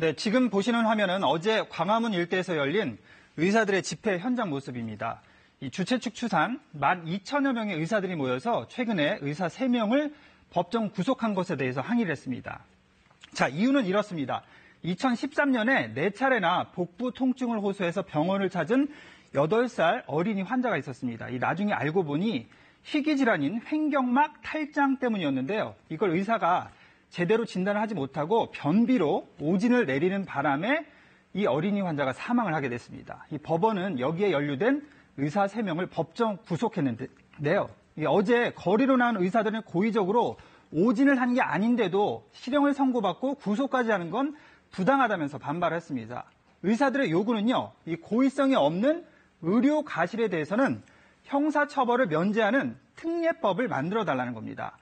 네, 지금 보시는 화면은 어제 광화문 일대에서 열린 의사들의 집회 현장 모습입니다. 이 주최 측 추산 12,000여 명의 의사들이 모여서 최근에 의사 3명을 법정 구속한 것에 대해서 항의를 했습니다. 자, 이유는 이렇습니다. 2013년에 4차례나 복부 통증을 호소해서 병원을 찾은 8살 어린이 환자가 있었습니다. 이 나중에 알고 보니 희귀질환인 횡격막 탈장 때문이었는데요. 이걸 의사가 제대로 진단을 하지 못하고 변비로 오진을 내리는 바람에 이 어린이 환자가 사망을 하게 됐습니다. 이 법원은 여기에 연루된 의사 3명을 법정 구속했는데요. 어제 거리로 나온 의사들은 고의적으로 오진을 한 게 아닌데도 실형을 선고받고 구속까지 하는 건 부당하다면서 반발했습니다. 의사들의 요구는요, 이 고의성이 없는 의료 과실에 대해서는 형사처벌을 면제하는 특례법을 만들어달라는 겁니다.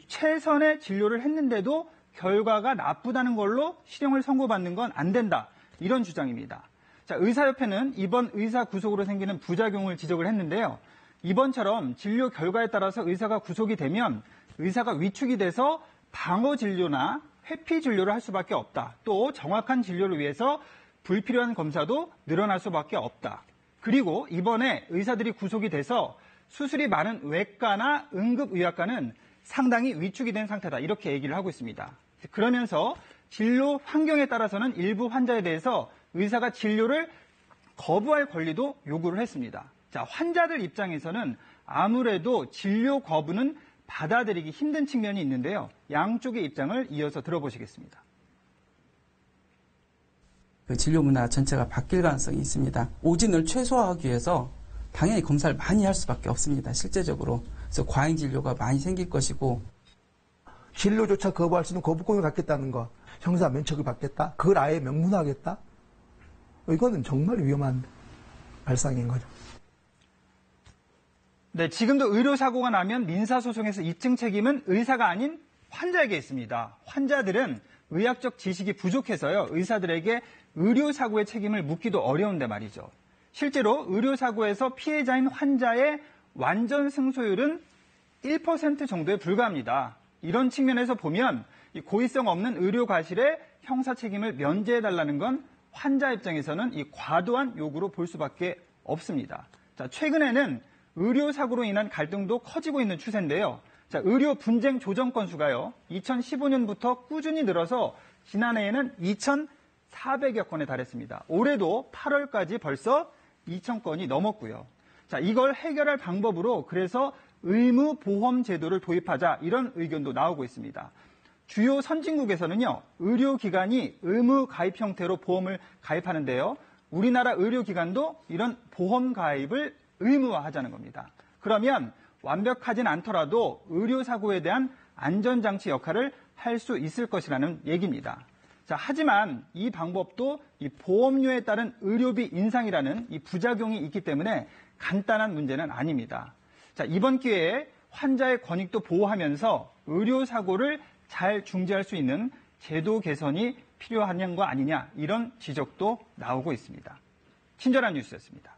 최선의 진료를 했는데도 결과가 나쁘다는 걸로 실형을 선고받는 건 안 된다. 이런 주장입니다. 자, 의사협회는 이번 의사 구속으로 생기는 부작용을 지적을 했는데요. 이번처럼 진료 결과에 따라서 의사가 구속이 되면 의사가 위축이 돼서 방어 진료나 회피 진료를 할 수밖에 없다. 또 정확한 진료를 위해서 불필요한 검사도 늘어날 수밖에 없다. 그리고 이번에 의사들이 구속이 돼서 수술이 많은 외과나 응급의학과는 상당히 위축이 된 상태다. 이렇게 얘기를 하고 있습니다. 그러면서 진료 환경에 따라서는 일부 환자에 대해서 의사가 진료를 거부할 권리도 요구를 했습니다. 자, 환자들 입장에서는 아무래도 진료 거부는 받아들이기 힘든 측면이 있는데요. 양쪽의 입장을 이어서 들어보시겠습니다. 그 진료 문화 전체가 바뀔 가능성이 있습니다. 오진을 최소화하기 위해서 당연히 검사를 많이 할 수밖에 없습니다. 실제적으로. 그래서 과잉 진료가 많이 생길 것이고. 진료조차 거부할 수 있는 거부권을 갖겠다는 거. 형사 면책을 받겠다. 그걸 아예 명문화하겠다. 이거는 정말 위험한 발상인 거죠. 네, 지금도 의료사고가 나면 민사소송에서 입증 책임은 의사가 아닌 환자에게 있습니다. 환자들은 의학적 지식이 부족해서요, 의사들에게 의료사고의 책임을 묻기도 어려운데 말이죠. 실제로 의료사고에서 피해자인 환자의 완전 승소율은 1% 정도에 불과합니다. 이런 측면에서 보면 이 고의성 없는 의료 과실에 형사 책임을 면제해달라는 건 환자 입장에서는 이 과도한 요구로 볼 수밖에 없습니다. 자, 최근에는 의료사고로 인한 갈등도 커지고 있는 추세인데요. 자, 의료 분쟁 조정 건수가요, 2015년부터 꾸준히 늘어서 지난해에는 2,400여 건에 달했습니다. 올해도 8월까지 벌써 2,000건이 넘었고요. 자, 이걸 해결할 방법으로 그래서 의무 보험 제도를 도입하자, 이런 의견도 나오고 있습니다. 주요 선진국에서는요, 의료기관이 의무 가입 형태로 보험을 가입하는데요. 우리나라 의료기관도 이런 보험 가입을 의무화하자는 겁니다. 그러면 완벽하진 않더라도 의료사고에 대한 안전장치 역할을 할 수 있을 것이라는 얘기입니다. 자, 하지만 이 방법도 이 보험료에 따른 의료비 인상이라는 이 부작용이 있기 때문에 간단한 문제는 아닙니다. 자, 이번 기회에 환자의 권익도 보호하면서 의료사고를 잘 중재할 수 있는 제도 개선이 필요한 거 아니냐, 이런 지적도 나오고 있습니다. 친절한 뉴스였습니다.